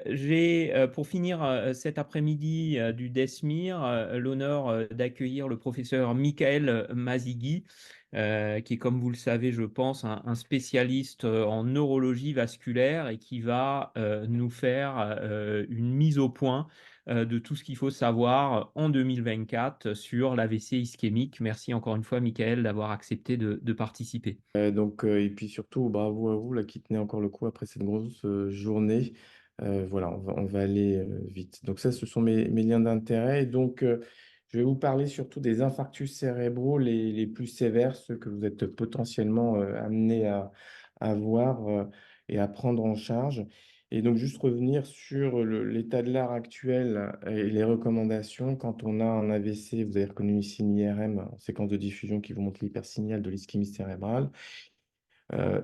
J'ai, pour finir cet après-midi du DESMIR, l'honneur d'accueillir le professeur Michael Mazigui, qui est, comme vous le savez, je pense, un spécialiste en neurologie vasculaire et qui va nous faire une mise au point de tout ce qu'il faut savoir en 2024 sur l'AVC ischémique. Merci encore une fois, Michael, d'avoir accepté de participer. Et puis surtout, bravo à vous là, qui tenez encore le coup après cette grosse journée. Voilà, on va aller vite. Donc ça, ce sont mes liens d'intérêt. Je vais vous parler surtout des infarctus cérébraux les plus sévères, ceux que vous êtes potentiellement amenés à avoir et à prendre en charge. Et donc, juste revenir sur l'état de l'art actuel et les recommandations. Quand on a un AVC, vous avez reconnu ici une IRM en séquence de diffusion qui vous montre l'hypersignal de l'ischémie cérébrale.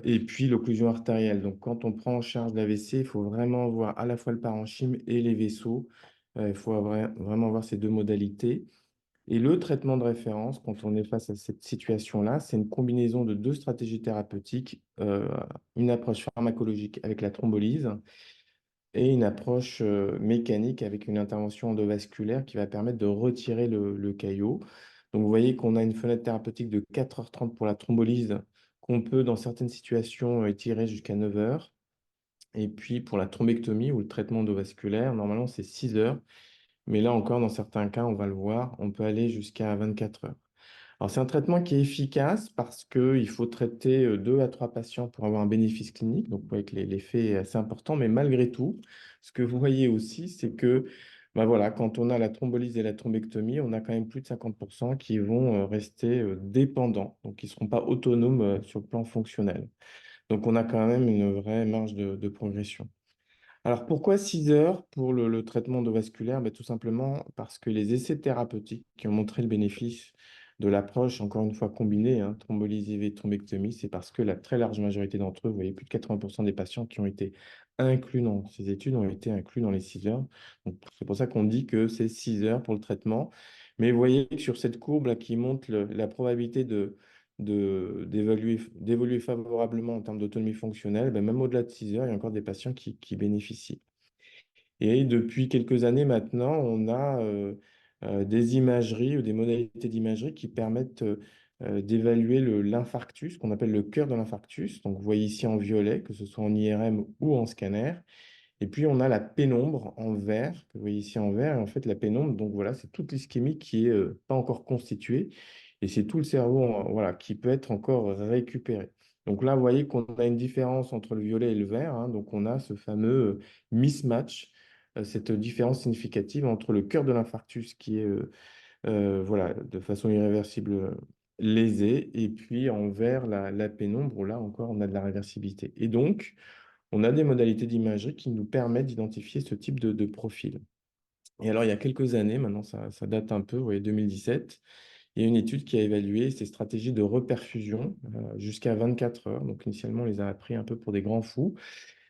Et puis l'occlusion artérielle. Donc, quand on prend en charge l'AVC, il faut vraiment voir à la fois le parenchyme et les vaisseaux. Il faut vraiment voir ces deux modalités. Et le traitement de référence, quand on est face à cette situation-là, c'est une combinaison de deux stratégies thérapeutiques, une approche pharmacologique avec la thrombolyse et une approche mécanique avec une intervention endovasculaire qui va permettre de retirer le caillot. Donc, vous voyez qu'on a une fenêtre thérapeutique de 4h30 pour la thrombolyse, qu'on peut, dans certaines situations, étirer jusqu'à 9h. Et puis, pour la thrombectomie ou le traitement endovasculaire, normalement, c'est 6 heures. Mais là encore, dans certains cas, on va le voir, on peut aller jusqu'à 24 heures. Alors, c'est un traitement qui est efficace parce qu'il faut traiter 2 à 3 patients pour avoir un bénéfice clinique. Donc, vous voyez que l'effet est assez important. Mais malgré tout, ce que vous voyez aussi, c'est que voilà, quand on a la thrombolyse et la thrombectomie, on a quand même plus de 50% qui vont rester dépendants, donc qui ne seront pas autonomes sur le plan fonctionnel. Donc, on a quand même une vraie marge de progression. Alors pourquoi 6 heures pour le traitement endovasculaire? Tout simplement parce que les essais thérapeutiques qui ont montré le bénéfice de l'approche, encore une fois combinée, thrombolyse IV, thrombectomie, c'est parce que la très large majorité d'entre eux, vous voyez, plus de 80% des patients qui ont été inclus dans ces études ont été inclus dans les 6 heures. Donc c'est pour ça qu'on dit que c'est 6 heures pour le traitement. Mais vous voyez que sur cette courbe là, qui montre la probabilité d'évoluer favorablement en termes d'autonomie fonctionnelle, même au-delà de 6 heures, il y a encore des patients qui bénéficient. Et depuis quelques années maintenant, on a des imageries ou des modalités d'imagerie qui permettent d'évaluer l'infarctus, qu'on appelle le cœur de l'infarctus. Donc, vous voyez ici en violet, que ce soit en IRM ou en scanner. Et puis, on a la pénombre en vert, que vous voyez ici en vert. Et en fait, la pénombre, donc voilà, c'est toute l'ischémie qui est pas encore constituée. Et c'est tout le cerveau, voilà, qui peut être encore récupéré. Donc là, vous voyez qu'on a une différence entre le violet et le vert. Donc, on a ce fameux mismatch, cette différence significative entre le cœur de l'infarctus qui est, voilà, de façon irréversible lésé, et puis en vert, la pénombre, où là encore, on a de la réversibilité. Et donc, on a des modalités d'imagerie qui nous permettent d'identifier ce type de profil. Et alors, il y a quelques années, maintenant ça date un peu, vous voyez, 2017, il y a une étude qui a évalué ces stratégies de reperfusion jusqu'à 24 heures. Donc, initialement, on les a pris un peu pour des grands fous.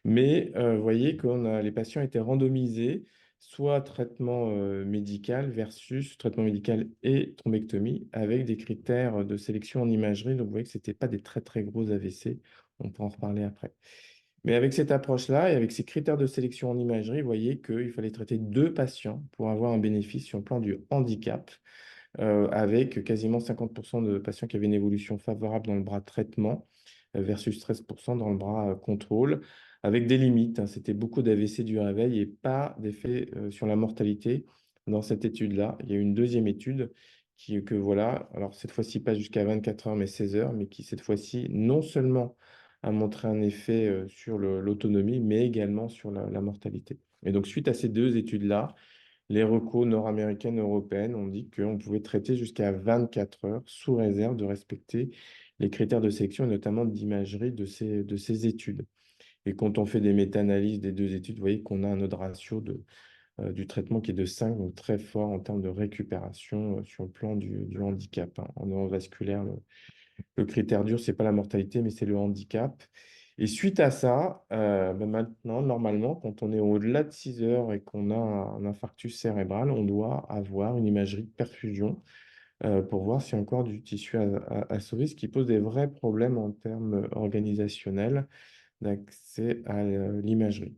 Mais vous voyez que les patients étaient randomisés, soit traitement médical versus traitement médical et thrombectomie, avec des critères de sélection en imagerie. Donc, vous voyez que ce n'était pas des très, très gros AVC. On peut en reparler après. Mais avec cette approche-là et avec ces critères de sélection en imagerie, vous voyez qu'il fallait traiter 2 patients pour avoir un bénéfice sur le plan du handicap, avec quasiment 50% de patients qui avaient une évolution favorable dans le bras traitement versus 13% dans le bras contrôle, avec des limites. C'était beaucoup d'AVC du réveil et pas d'effet sur la mortalité dans cette étude-là. Il y a eu une deuxième étude que voilà, alors cette fois-ci pas jusqu'à 24 heures mais 16 heures, mais qui cette fois-ci non seulement a montré un effet sur l'autonomie, mais également sur la mortalité. Et donc suite à ces deux études-là, les recos nord-américaines et européennes ont dit qu'on pouvait traiter jusqu'à 24 heures sous réserve de respecter les critères de sélection et notamment d'imagerie de ces études. Et quand on fait des méta-analyses des deux études, vous voyez qu'on a un odds ratio du traitement qui est de 5, donc très fort en termes de récupération sur le plan du handicap. En neurovasculaire, le critère dur, c'est pas la mortalité, mais c'est le handicap. Et suite à ça, maintenant, normalement, quand on est au-delà de 6 heures et qu'on a un infarctus cérébral, on doit avoir une imagerie de perfusion pour voir s'il y a encore du tissu à sauver, ce qui pose des vrais problèmes en termes organisationnels d'accès à l'imagerie.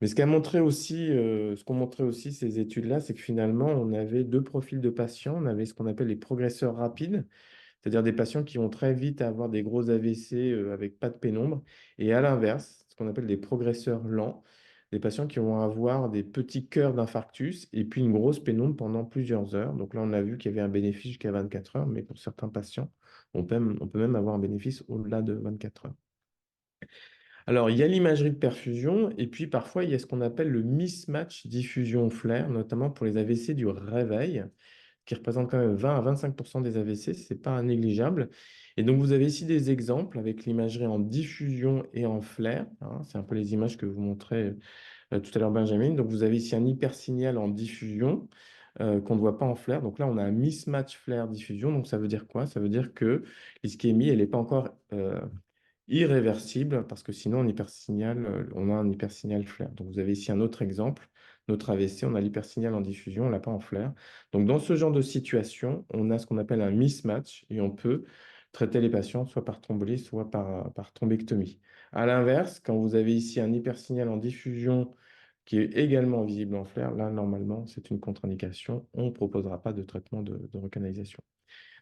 Mais ce qu'ont montré aussi ces études-là, c'est que finalement, on avait deux profils de patients. On avait ce qu'on appelle les progresseurs rapides, c'est-à-dire des patients qui vont très vite avoir des gros AVC avec pas de pénombre. Et à l'inverse, ce qu'on appelle des progresseurs lents, des patients qui vont avoir des petits cœurs d'infarctus et puis une grosse pénombre pendant plusieurs heures. Donc là, on a vu qu'il y avait un bénéfice jusqu'à 24 heures, mais pour certains patients, on peut même avoir un bénéfice au-delà de 24 heures. Alors, il y a l'imagerie de perfusion et puis parfois, il y a ce qu'on appelle le mismatch diffusion-flair, notamment pour les AVC du réveil, qui représente quand même 20 à 25% des AVC, ce n'est pas négligeable. Et donc, vous avez ici des exemples avec l'imagerie en diffusion et en flair, hein. C'est un peu les images que vous montrez tout à l'heure, Benjamin. Donc, vous avez ici un hypersignal en diffusion qu'on ne voit pas en flair. Donc là, on a un mismatch flair-diffusion. Donc, ça veut dire quoi? Ça veut dire que l'ischémie, elle n'est pas encore irréversible, parce que sinon, on a un hypersignal flair. Donc, vous avez ici un autre exemple, notre AVC, on a l'hypersignal en diffusion, on l'a pas en flair. Donc, dans ce genre de situation, on a ce qu'on appelle un mismatch et on peut traiter les patients soit par thrombolyse, soit par thrombectomie. À l'inverse, quand vous avez ici un hypersignal en diffusion qui est également visible en flair, là, normalement, c'est une contre-indication. On ne proposera pas de traitement de recanalisation.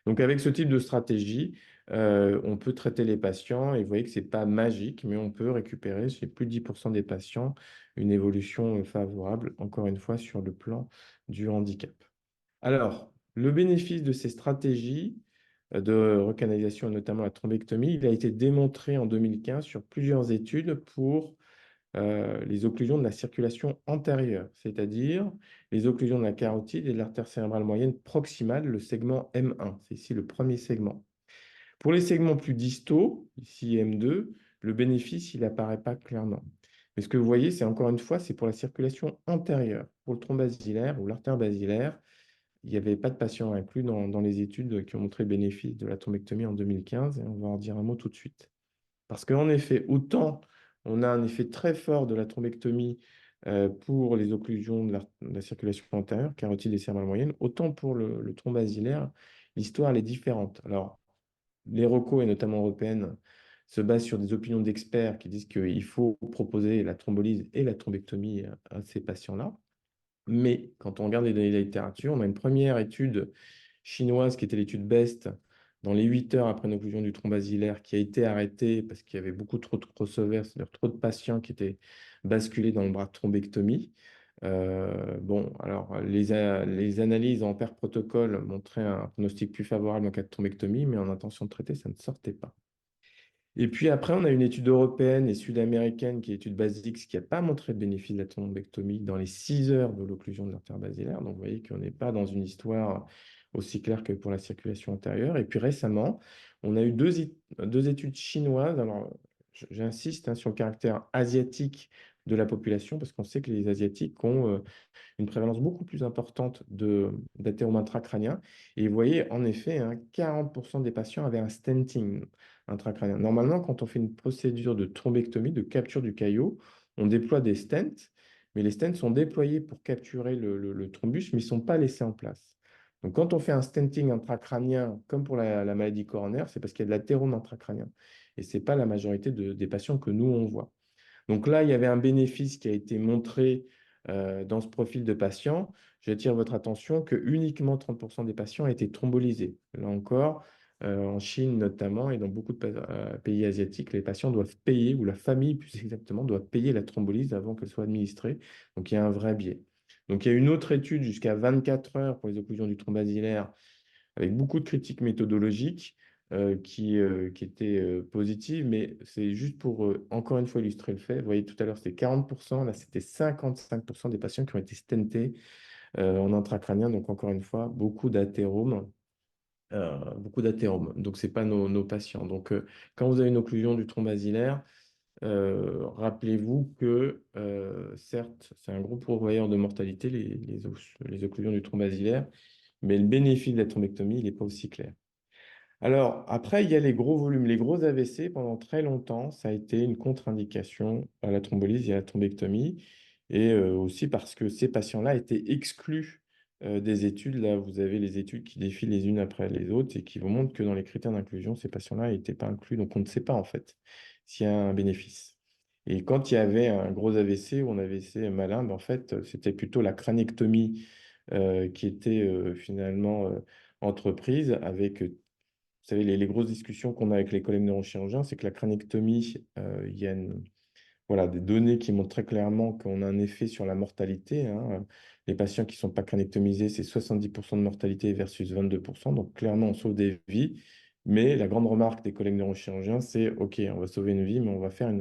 Donc, avec ce type de stratégie, on peut traiter les patients et vous voyez que ce n'est pas magique, mais on peut récupérer chez plus de 10% des patients une évolution favorable, encore une fois, sur le plan du handicap. Alors, le bénéfice de ces stratégies de recanalisation, notamment la thrombectomie, il a été démontré en 2015 sur plusieurs études pour les occlusions de la circulation antérieure, c'est-à-dire les occlusions de la carotide et de l'artère cérébrale moyenne proximale, le segment M1. C'est ici le premier segment. Pour les segments plus distaux, ici M2, le bénéfice, il n'apparaît pas clairement. Mais ce que vous voyez, c'est encore une fois, c'est pour la circulation antérieure. Pour le tronc basilaire ou l'artère basilaire, il n'y avait pas de patients inclus dans les études qui ont montré le bénéfice de la thrombectomie en 2015, et on va en dire un mot tout de suite. Parce qu'en effet, autant on a un effet très fort de la thrombectomie pour les occlusions de la circulation antérieure, carotide et cérébrale moyenne, autant pour le tronc basilaire, l'histoire elle est différente. Alors, les recos, et notamment européennes, se basent sur des opinions d'experts qui disent qu'il faut proposer la thrombolyse et la thrombectomie à ces patients-là. Mais quand on regarde les données de la littérature, on a une première étude chinoise qui était l'étude BEST dans les 8 heures après une occlusion du tronc basilaire qui a été arrêtée parce qu'il y avait beaucoup trop de crossover, c'est-à-dire trop de patients qui étaient basculés dans le bras de thrombectomie. Bon, alors les analyses en pair protocole montraient un pronostic plus favorable en cas de thrombectomie, mais en intention de traiter, ça ne sortait pas. Et puis après, on a une étude européenne et sud-américaine qui est l'étude BASIX qui n'a pas montré de bénéfice de la thrombectomie dans les 6 heures de l'occlusion de l'artère basilaire. Donc vous voyez qu'on n'est pas dans une histoire aussi claire que pour la circulation antérieure. Et puis récemment, on a eu deux études chinoises. Alors j'insiste hein, sur le caractère asiatique de la population parce qu'on sait que les Asiatiques ont une prévalence beaucoup plus importante d'athérome intracrânien. Et vous voyez, en effet, hein, 40% des patients avaient un stenting intracrânien. Normalement, quand on fait une procédure de thrombectomie, de capture du caillot, on déploie des stents, mais les stents sont déployés pour capturer le thrombus, mais ils ne sont pas laissés en place. Donc, quand on fait un stenting intracrânien, comme pour la maladie coronaire, c'est parce qu'il y a de l'athérome intracrânien. Et ce n'est pas la majorité des patients que nous, on voit. Donc là, il y avait un bénéfice qui a été montré dans ce profil de patients. J'attire votre attention que uniquement 30% des patients étaient thrombolysés. Là encore, en Chine notamment et dans beaucoup de pays asiatiques, les patients doivent payer, ou la famille plus exactement, doit payer la thrombolyse avant qu'elle soit administrée. Donc il y a un vrai biais. Donc il y a une autre étude jusqu'à 24 heures pour les occlusions du tronc basilaire avec beaucoup de critiques méthodologiques qui étaient positives, mais c'est juste pour, encore une fois, illustrer le fait. Vous voyez, tout à l'heure, c'était 40%, là, c'était 55% des patients qui ont été stentés en intracrânien, donc encore une fois, beaucoup d'athéromes. Beaucoup d'athéromes. Donc, ce n'est pas nos patients. Donc, quand vous avez une occlusion du tronc basilaire, rappelez-vous que, certes, c'est un gros pourvoyeur de mortalité, les occlusions du tronc basilaire, mais le bénéfice de la thrombectomie, il n'est pas aussi clair. Alors, après, il y a les gros volumes. Les gros AVC, pendant très longtemps, ça a été une contre-indication à la thrombolyse et à la thrombectomie. Et aussi parce que ces patients-là étaient exclus des études. Là, vous avez les études qui défilent les unes après les autres et qui vous montrent que dans les critères d'inclusion, ces patients-là n'étaient pas inclus. Donc, on ne sait pas, en fait, s'il y a un bénéfice. Et quand il y avait un gros AVC ou un AVC malin, ben, en fait, c'était plutôt la crâniectomie qui était finalement entreprise avec, vous savez, les grosses discussions qu'on a avec les collègues neurochirurgiens, c'est que la crâniectomie, il y a voilà, des données qui montrent très clairement qu'on a un effet sur la mortalité, hein. Les patients qui ne sont pas crânectomisés, c'est 70% de mortalité versus 22%. Donc, clairement, on sauve des vies. Mais la grande remarque des collègues neurochirurgiens, c'est OK, on va sauver une vie, mais on va faire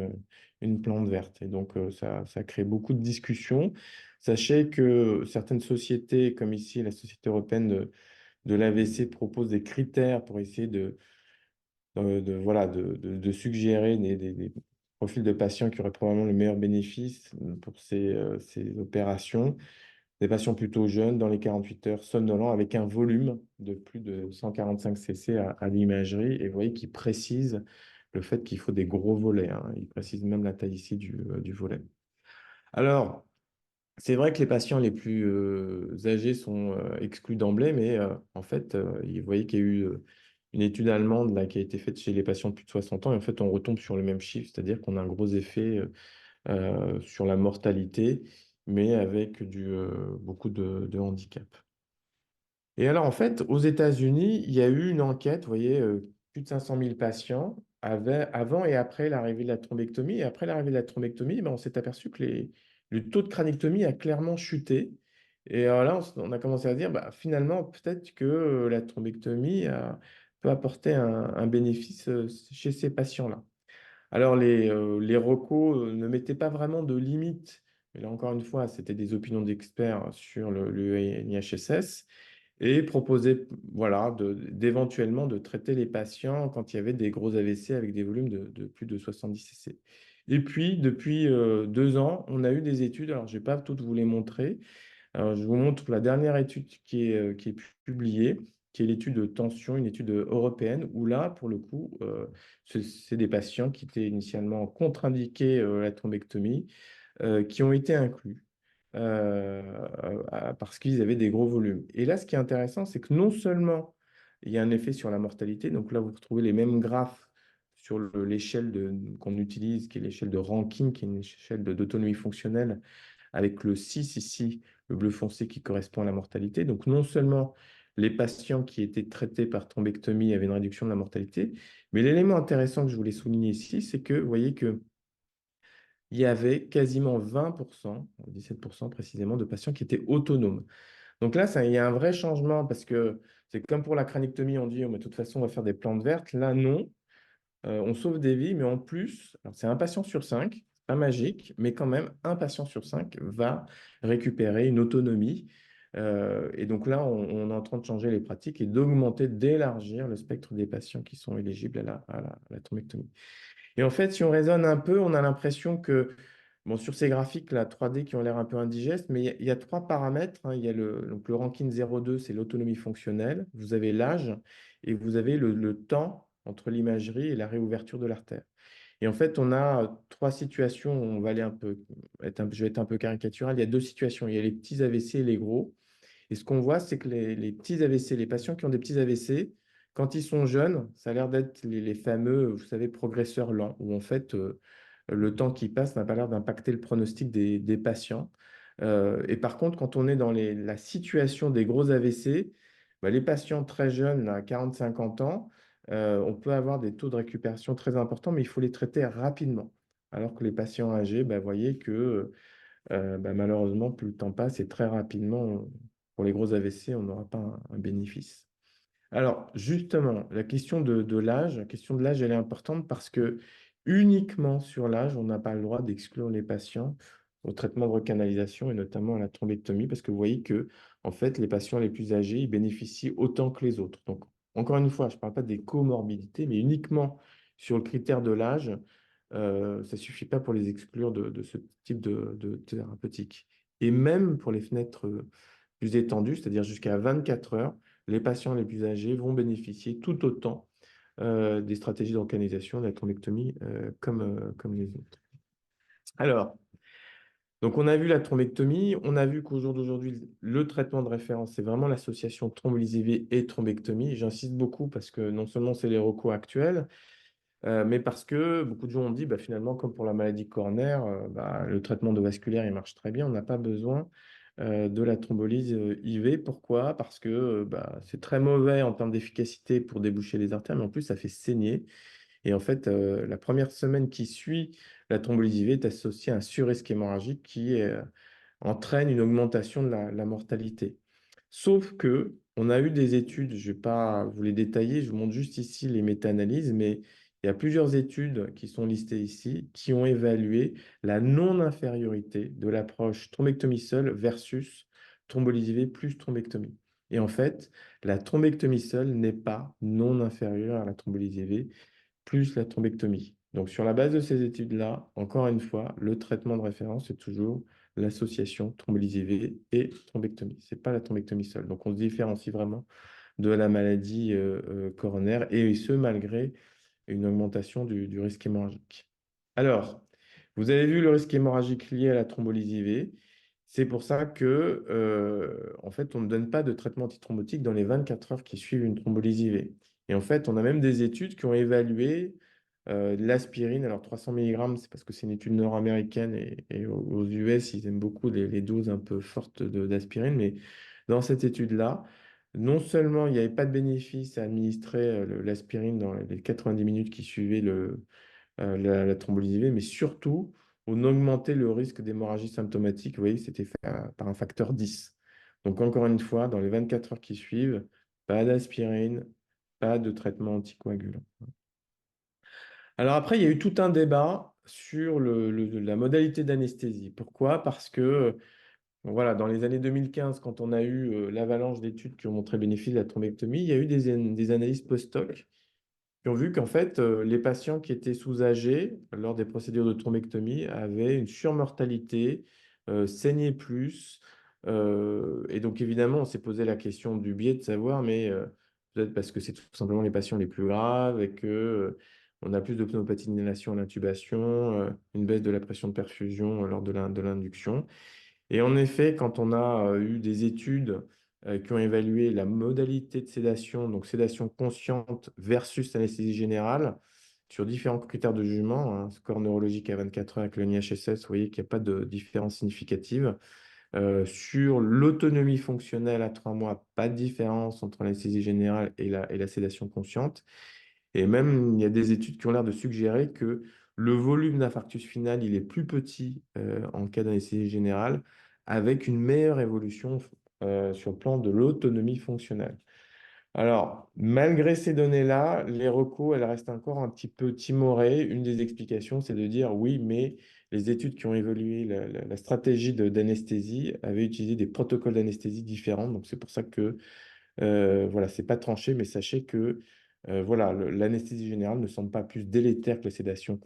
une plante verte. Et donc, ça crée beaucoup de discussions. Sachez que certaines sociétés, comme ici la Société européenne de l'AVC, proposent des critères pour essayer voilà, de suggérer des profils de patients qui auraient probablement le meilleur bénéfice pour ces opérations. Des patients plutôt jeunes, dans les 48 heures, somnolents, avec un volume de plus de 145 cc à l'imagerie. Et vous voyez qu'il précise le fait qu'il faut des gros volets, hein. Il précise même la taille ici du volet. Alors, c'est vrai que les patients les plus âgés sont exclus d'emblée, mais en fait, vous voyez qu'il y a eu une étude allemande là, qui a été faite chez les patients de plus de 60 ans, et en fait, on retombe sur le même chiffre, c'est-à-dire qu'on a un gros effet sur la mortalité, mais avec beaucoup de handicap. Et alors, en fait, aux États-Unis, il y a eu une enquête, vous voyez, plus de 500 000 patients avant et après l'arrivée de la thrombectomie. Et après l'arrivée de la thrombectomie, ben, on s'est aperçu que le taux de crânectomie a clairement chuté. Et alors là, on a commencé à dire, bah, finalement, peut-être que la thrombectomie peut apporter un bénéfice chez ces patients-là. Alors, les recos ne mettaient pas vraiment de limite. Mais là, encore une fois, c'était des opinions d'experts sur le NIHSS et proposer voilà, d'éventuellement de traiter les patients quand il y avait des gros AVC avec des volumes de plus de 70 cc. Et puis, depuis 2 ans, on a eu des études, alors je ne vais pas toutes vous les montrer. Alors, je vous montre la dernière étude qui est publiée, qui est l'étude de tension, une étude européenne, où là, pour le coup, c'est des patients qui étaient initialement contre-indiqués la thrombectomie, qui ont été inclus parce qu'ils avaient des gros volumes. Et là, ce qui est intéressant, c'est que non seulement il y a un effet sur la mortalité, donc là, vous retrouvez les mêmes graphes sur l'échelle qu'on utilise, qui est l'échelle de Rankin, qui est une échelle d'autonomie fonctionnelle, avec le 6 ici, le bleu foncé qui correspond à la mortalité. Donc non seulement les patients qui étaient traités par thrombectomie avaient une réduction de la mortalité, mais l'élément intéressant que je voulais souligner ici, c'est que vous voyez que il y avait quasiment 20%, 17% précisément, de patients qui étaient autonomes. Donc là, il y a un vrai changement parce que c'est comme pour la crânectomie, on dit, oh, mais de toute façon, on va faire des plantes vertes. Là, non. On sauve des vies, mais en plus, alors c'est un patient sur cinq, pas magique, mais quand même, un patient sur cinq va récupérer une autonomie. Et donc là, on est en train de changer les pratiques et d'augmenter, d'élargir le spectre des patients qui sont éligibles à la thrombectomie. Et en fait, si on raisonne un peu, on a l'impression que, bon, sur ces graphiques, la 3D qui ont l'air un peu indigestes, mais il y a trois paramètres, hein. Il y a donc le ranking 0,2, c'est l'autonomie fonctionnelle. Vous avez l'âge et vous avez le temps entre l'imagerie et la réouverture de l'artère. Et en fait, on a trois situations. On va aller je vais être un peu caricatural. Il y a deux situations. Il y a les petits AVC et les gros. Et ce qu'on voit, c'est que les petits AVC, les patients qui ont des petits AVC, quand ils sont jeunes, ça a l'air d'être les fameux, vous savez, progresseurs lents, où en fait, le temps qui passe n'a pas l'air d'impacter le pronostic des patients. Et par contre, quand on est dans la situation des gros AVC, bah, les patients très jeunes, à 40-50 ans, on peut avoir des taux de récupération très importants, mais il faut les traiter rapidement. Alors que les patients âgés, bah, vous voyez que bah, malheureusement, plus le temps passe et très rapidement, pour les gros AVC, on n'aura pas un bénéfice. Alors, justement, la question de l'âge, elle est importante parce que uniquement sur l'âge, on n'a pas le droit d'exclure les patients au traitement de recanalisation et notamment à la thrombectomie parce que vous voyez que, en fait, les patients les plus âgés, ils bénéficient autant que les autres. Donc, encore une fois, je ne parle pas des comorbidités, mais uniquement sur le critère de l'âge, ça ne suffit pas pour les exclure de ce type de thérapeutique. Et même pour les fenêtres plus étendues, c'est-à-dire jusqu'à 24 heures, les patients les plus âgés vont bénéficier tout autant des stratégies d'organisation de la thrombectomie comme les autres. Alors, donc on a vu la thrombectomie, on a vu qu'au jour d'aujourd'hui, le traitement de référence, c'est vraiment l'association thrombolysée et thrombectomie. J'insiste beaucoup parce que non seulement c'est les recours actuels, mais parce que beaucoup de gens ont dit, bah, finalement, comme pour la maladie coronaire, bah, le traitement de vasculaire, il marche très bien, on n'a pas besoin de la thrombolyse IV. Pourquoi? Parce que bah, c'est très mauvais en termes d'efficacité pour déboucher les artères, mais en plus, ça fait saigner. Et en fait, la première semaine qui suit la thrombolyse IV est associée à un surrisque hémorragique qui entraîne une augmentation de la mortalité. Sauf que on a eu des études, je ne vais pas vous les détailler, je vous montre juste ici les méta-analyses, mais il y a plusieurs études qui sont listées ici qui ont évalué la non-infériorité de l'approche thrombectomie seule versus thrombolyse IV plus thrombectomie. Et en fait, la thrombectomie seule n'est pas non inférieure à la thrombolyse IV plus la thrombectomie. Donc, sur la base de ces études-là, encore une fois, le traitement de référence est toujours l'association thrombolyse IV et thrombectomie. Ce n'est pas la thrombectomie seule. Donc, on se différencie vraiment de la maladie coronaire, et ce, malgré une augmentation du risque hémorragique. Alors, vous avez vu le risque hémorragique lié à la thrombolyse IV. C'est pour ça que, en fait, on ne donne pas de traitement antithrombotique dans les 24 heures qui suivent une thrombolyse IV. Et en fait, on a même des études qui ont évalué l'aspirine. Alors, 300 mg, c'est parce que c'est une étude nord-américaine, et aux US, ils aiment beaucoup les doses un peu fortes d'aspirine. Mais dans cette étude-là, non seulement il n'y avait pas de bénéfice à administrer l'aspirine dans les 90 minutes qui suivaient la thrombolyse IV, mais surtout, on augmentait le risque d'hémorragie symptomatique. Vous voyez, c'était fait par un facteur 10. Donc, encore une fois, dans les 24 heures qui suivent, pas d'aspirine, pas de traitement anticoagulant. Alors après, il y a eu tout un débat sur la modalité d'anesthésie. Pourquoi? Parce que voilà, dans les années 2015, quand on a eu l'avalanche d'études qui ont montré le bénéfice de la thrombectomie, il y a eu des analyses post-hoc qui ont vu qu'en fait, les patients qui étaient sous-âgés lors des procédures de thrombectomie avaient une surmortalité, saignaient plus. Et donc, évidemment, on s'est posé la question du biais de savoir, mais peut-être parce que c'est tout simplement les patients les plus graves et que on a plus de pneumopathie d'inhalation à l'intubation, une baisse de la pression de perfusion lors de l'induction. Et en effet, quand on a eu des études qui ont évalué la modalité de sédation, donc sédation consciente versus anesthésie générale, sur différents critères de jugement, score neurologique à 24 heures avec le NIHSS, vous voyez qu'il n'y a pas de différence significative. Sur l'autonomie fonctionnelle à 3 mois, pas de différence entre l'anesthésie générale et la sédation consciente. Et même, il y a des études qui ont l'air de suggérer que le volume d'infarctus final, il est plus petit en cas d'anesthésie générale, avec une meilleure évolution sur le plan de l'autonomie fonctionnelle. Alors, malgré ces données-là, les recos, elles restent encore un petit peu timorées. Une des explications, c'est de dire oui, mais les études qui ont évolué la stratégie d'anesthésie avaient utilisé des protocoles d'anesthésie différents. Donc, c'est pour ça que voilà, c'est pas tranché, mais sachez que voilà, l'anesthésie générale ne semble pas plus délétère que la sédation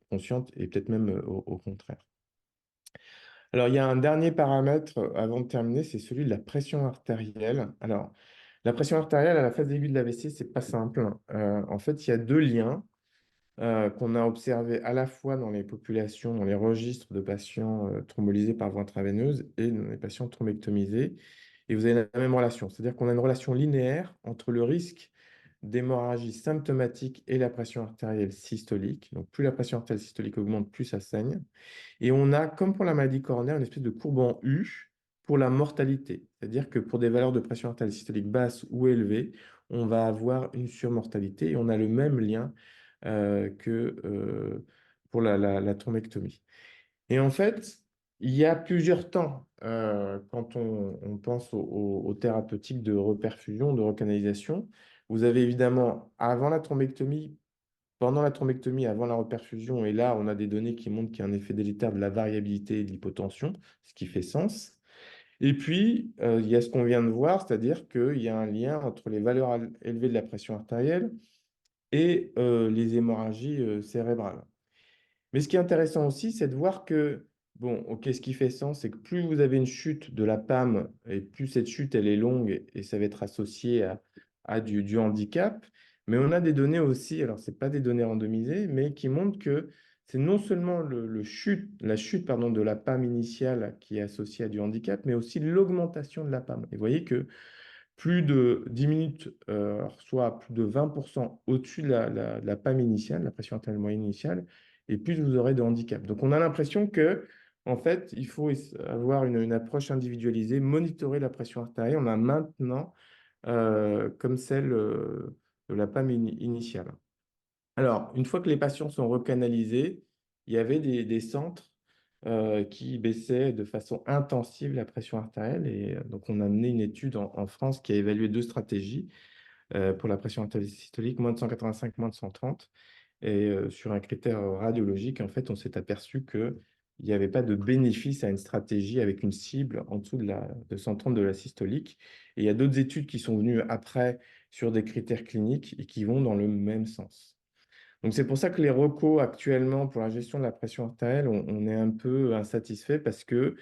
consciente, et peut-être même au contraire. Alors, il y a un dernier paramètre avant de terminer, c'est celui de la pression artérielle. Alors, la pression artérielle à la phase aiguë de l'AVC, c'est pas simple. En fait, il y a deux liens qu'on a observés à la fois dans les populations, dans les registres de patients thrombolysés par voie intraveineuse et dans les patients thrombectomisés. Et vous avez la même relation, c'est-à-dire qu'on a une relation linéaire entre le risque d'hémorragie symptomatique et la pression artérielle systolique. Donc, plus la pression artérielle systolique augmente, plus ça saigne. Et on a, comme pour la maladie coronaire, une espèce de courbe en U pour la mortalité. C'est-à-dire que pour des valeurs de pression artérielle systolique basses ou élevées, on va avoir une surmortalité, et on a le même lien que pour la thrombectomie. Et en fait, il y a plusieurs temps quand on pense aux thérapeutiques de reperfusion, de recanalisation. Vous avez évidemment avant la thrombectomie, pendant la thrombectomie, avant la reperfusion, et là, on a des données qui montrent qu'il y a un effet délétère de la variabilité et de l'hypotension, ce qui fait sens. Et puis, il y a ce qu'on vient de voir, c'est-à-dire qu'il y a un lien entre les valeurs élevées de la pression artérielle et les hémorragies cérébrales. Mais ce qui est intéressant aussi, c'est de voir que, bon, ok, ce qui fait sens, c'est que plus vous avez une chute de la PAM, et plus cette chute, elle est longue, et ça va être associé à du handicap. Mais on a des données aussi, alors ce pas des données randomisées, mais qui montrent que c'est non seulement la chute pardon, de la PAM initiale qui est associée à du handicap, mais aussi l'augmentation de la PAM. Et vous voyez que plus de 10 minutes, soit plus de 20% au-dessus de la PAM initiale, la pression artérielle moyenne initiale, et plus vous aurez de handicap. Donc, on a l'impression que, en fait, il faut avoir une approche individualisée, monitorer la pression artérielle. On a maintenant comme celle de la PAM initiale. Alors, une fois que les patients sont recanalisés, il y avait des centres qui baissaient de façon intensive la pression artérielle. Et donc, on a mené une étude en France qui a évalué deux stratégies pour la pression artérielle systolique, moins de 185, moins de 130. Et sur un critère radiologique, en fait, on s'est aperçu qu'il n'y avait pas de bénéfice à une stratégie avec une cible en dessous de 130 de la systolique. Et il y a d'autres études qui sont venues après sur des critères cliniques et qui vont dans le même sens. Donc, c'est pour ça que les recos actuellement pour la gestion de la pression artérielle, on est un peu insatisfait parce que, vous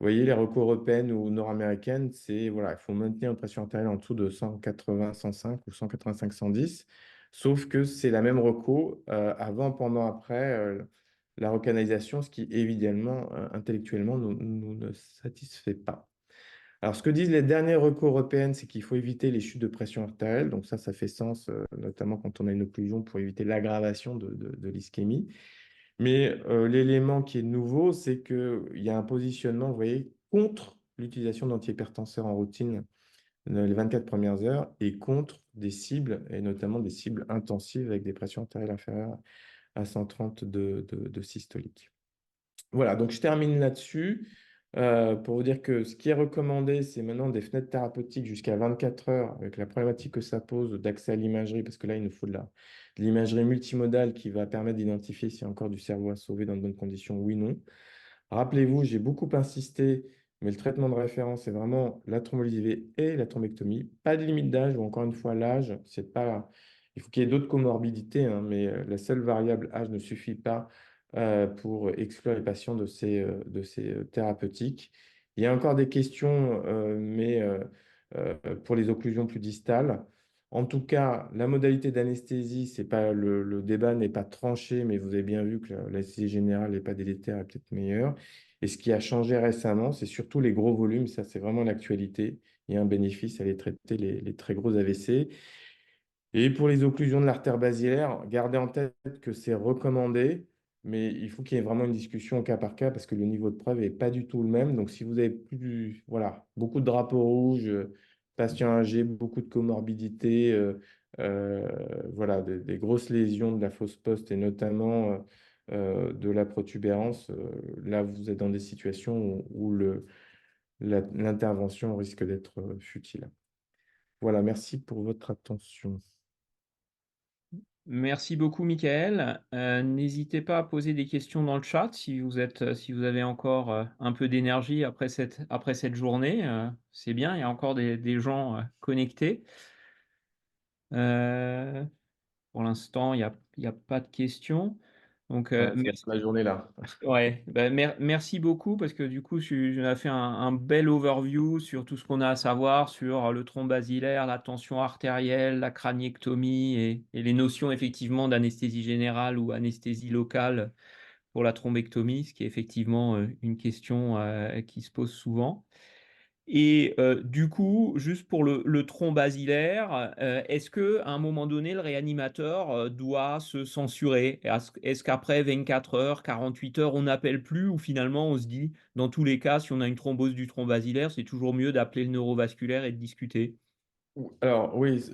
voyez, les recos européennes ou nord-américaines, c'est, voilà, il faut maintenir une pression artérielle en dessous de 180, 105 ou 185, 110. Sauf que c'est la même reco avant, pendant, après la recanalisation, ce qui, évidemment, intellectuellement, nous ne satisfait pas. Alors, ce que disent les dernières recours européennes, c'est qu'il faut éviter les chutes de pression artérielle. Donc ça fait sens, notamment quand on a une occlusion, pour éviter l'aggravation de l'ischémie. Mais l'élément qui est nouveau, c'est qu'il y a un positionnement, vous voyez, contre l'utilisation d'antihypertenseurs en routine les 24 premières heures et contre des cibles, et notamment des cibles intensives avec des pressions artérielles inférieures à 130 de systolique. Voilà, donc je termine là-dessus pour vous dire que ce qui est recommandé, c'est maintenant des fenêtres thérapeutiques jusqu'à 24 heures avec la problématique que ça pose d'accès à l'imagerie, parce que là, il nous faut de l'imagerie multimodale qui va permettre d'identifier s'il y a encore du cerveau à sauver dans de bonnes conditions, oui, non. Rappelez-vous, j'ai beaucoup insisté, mais le traitement de référence, c'est vraiment la thrombolyse IV et la thrombectomie. Pas de limite d'âge, ou encore une fois, l'âge, c'est pas... Il faut qu'il y ait d'autres comorbidités, hein, mais la seule variable âge ne suffit pas pour exclure les patients de ces thérapeutiques. Il y a encore des questions, mais pour les occlusions plus distales. En tout cas, la modalité d'anesthésie, c'est pas le débat n'est pas tranché, mais vous avez bien vu que l'anesthésie générale n'est pas délétère et peut-être meilleure. Et ce qui a changé récemment, c'est surtout les gros volumes. Ça, c'est vraiment l'actualité. Il y a un bénéfice à aller traiter les très gros AVC. Et pour les occlusions de l'artère basilaire, gardez en tête que c'est recommandé, mais il faut qu'il y ait vraiment une discussion au cas par cas parce que le niveau de preuve n'est pas du tout le même. Donc, si vous avez voilà, beaucoup de drapeaux rouges, patients âgés, beaucoup de comorbidités, voilà, des grosses lésions de la fausse poste et notamment de la protubérance, là, vous êtes dans des situations où l'intervention risque d'être futile. Voilà, merci pour votre attention. Merci beaucoup, Michael. N'hésitez pas à poser des questions dans le chat si vous avez encore un peu d'énergie après cette journée. C'est bien, il y a encore des gens connectés. Euh, pour l'instant, il y a pas de questions. Donc, Ouais, c'est la journée là. ouais, bah, merci beaucoup parce que du coup, tu as fait un bel overview sur tout ce qu'on a à savoir sur le tronc basilaire, la tension artérielle, la craniectomie et les notions effectivement d'anesthésie générale ou anesthésie locale pour la thrombectomie, ce qui est effectivement une question qui se pose souvent. Et du coup, juste pour le tronc basilaire, est-ce qu'à un moment donné, le réanimateur doit se censurer? Est-ce qu'après 24 heures, 48 heures, on n'appelle plus ou finalement on se dit, dans tous les cas, si on a une thrombose du tronc basilaire, c'est toujours mieux d'appeler le neurovasculaire et de discuter? Alors oui,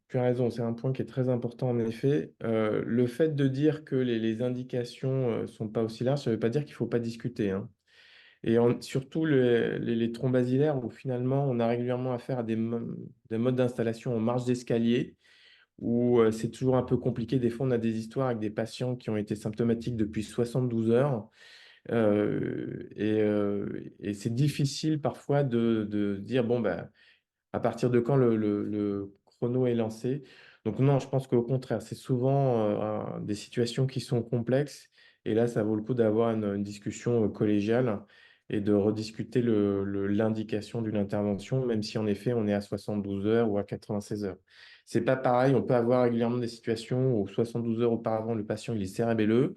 tu as raison, c'est un point qui est très important en effet. Le fait de dire que les indications ne sont pas aussi larges, ça ne veut pas dire qu'il ne faut pas discuter, hein. Et surtout les troncs basilaires où finalement on a régulièrement affaire à des modes d'installation en marge d'escalier où c'est toujours un peu compliqué. Des fois, on a des histoires avec des patients qui ont été symptomatiques depuis 72 heures. Et c'est difficile parfois de dire, bon, ben, à partir de quand le chrono est lancé. Donc non, je pense qu'au contraire, c'est souvent des situations qui sont complexes. Et là, ça vaut le coup d'avoir une discussion collégiale et de rediscuter l'indication d'une intervention, même si en effet, on est à 72 heures ou à 96 heures. C'est pas pareil, on peut avoir régulièrement des situations où 72 heures auparavant, le patient il est cérébelleux,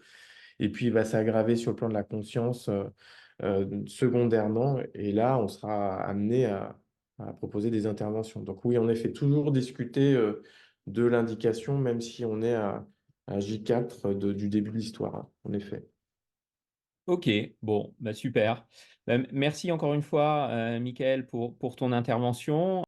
et puis il va s'aggraver sur le plan de la conscience secondairement. Et là, on sera amené à proposer des interventions. Donc oui, en effet, toujours discuter de l'indication, même si on est à J4 du début de l'histoire, hein, en effet. Ok, bon, bah super. Merci encore une fois, Michael, pour ton intervention.